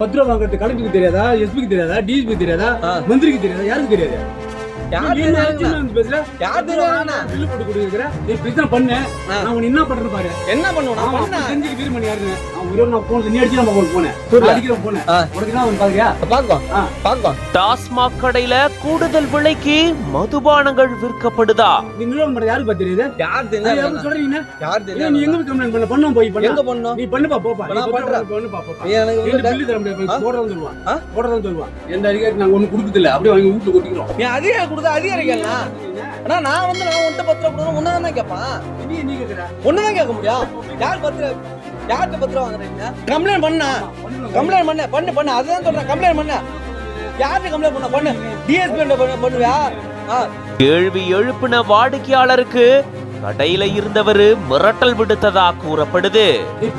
10 ரூபா வாங்குறது கலெக்டருக்கு தெரியாதா, எஸ்பிக்கு தெரியாதா, டிஎஸ்பிக்கு தெரியாதா, மந்திரிக்கு தெரியாதா, யாருக்கு தெரியாது? என்ன பண்றேன் பாரு. என்ன பண்ணுவேன் டாஸ்மாக் கடையில கூடுதல் விலைக்கு மதுபானங்கள் விற்கப்படுதா? யாருக்கு தெரியுது? சொல்றீங்க நீ எங்க கம்ப்ளைண்ட் பண்ண பண்ணும் போய் எங்க பண்ணும் நீ பண்ணுப்பா போப்பா போடுறதுன்னு சொல்லுவான். எந்த அதிகாரி நாங்க ஒண்ணு கொடுக்குது இல்ல, அப்படியே வாங்கி வீட்டுல கொட்டிக்கிறோம். அதிகாரிகள் நான் வந்து நான் உன்ட்ட 10 ரூபா கொடுக்கணும் உன்னதான் கேட்பான். நீ கேக்குற ஒண்ணுதான் கேட்க முடியும். யார் 10 ரூபா யார்கிட்ட 10 ரூபா வாங்குறீங்க? கம்ப்ளைண்ட் பண்ண அதுதான் சொல்றேன். கம்ப்ளைண்ட் பண்ண யார்கிட்ட கம்ப்ளைண்ட் பண்ண டிஎஸ்பி பண்ணுவியா? கேள்வி எழுப்பின வாடிக்கையாளருக்கு கடையில இருந்தவரு மிரட்டல் விடுத்ததா கூறப்படுது.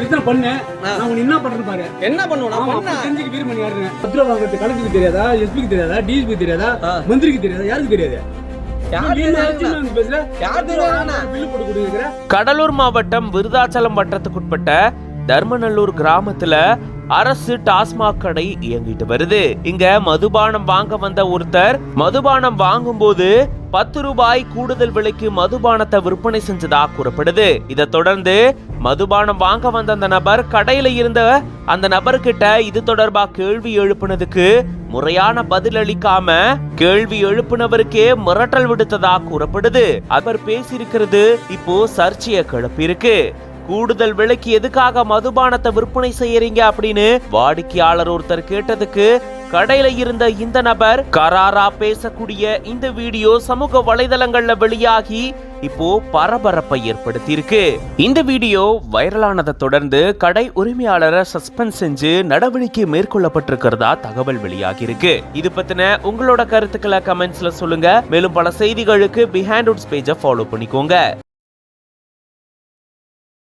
என்ன பண்றேன் பாரு. என்ன பண்ணுவேன் கலெக்டருக்கு தெரியாதா, எஸ்பிக்கு தெரியாதா, டிஎஸ்பிக்கு தெரியாதா, மந்திரிக்கு தெரியாதா, யாருக்கு தெரியாது? கடலூர் மாவட்டம் விருதாச்சலம் வட்டத்துக்குட்பட்ட தர்மநல்லூர் கிராமத்துல அரசு டாஸ்மாக் கடை இயங்கிட்டு வருது. இங்க மதுபானம் வாங்க வந்த ஒருத்தர் மதுபானம் வாங்கும் போது 10 ரூபாய் கூடுதல் விலைக்கு மதுபானத்தை விற்பனை செஞ்சதா கூறப்படுது. இதை தொடர்ந்து மதுபானம் வாங்க வந்த அந்த நபர் கடையில இருந்த அந்த நபர்கிட்ட இது தொடர்பா கேள்வி எழுப்பினதுக்கு முறையான பதில் அளிக்காம கேள்வி எழுப்பினவருக்கே மிரட்டல் விடுத்ததா கூறப்படுது. அவர் பேசியிருக்கிறது இப்போ சர்ச்சையை கிளப்பியிருக்கு. கூடுதல் விலைக்கு எதுக்காக மதுபானத்தை விற்பனை செய்யறீங்க அப்படின்னு வாடிக்கையாளர் ஒருத்தர் கேட்டதுக்கு கடையில இருந்த இந்த நபர் கராரா பேசக்கூடிய இந்த வீடியோ சமூக வலைதளங்கள்ல வெளியாகி இப்போ பரபரப்பை ஏற்படுத்தி இருக்கு. இந்த வீடியோ வைரலானதை தொடர்ந்து கடை உரிமையாளரை சஸ்பெண்ட் செஞ்சு நடவடிக்கை மேற்கொள்ளப்பட்டிருக்கிறதா தகவல் வெளியாகி இருக்கு. இது பத்தின உங்களோட கருத்துக்களை கமெண்ட்ஸ்ல சொல்லுங்க. மேலும் பல செய்திகளுக்கு பிஹைண்ட் வுட்ஸ் பேஜை ஃபாலோ பண்ணிக்கோங்க.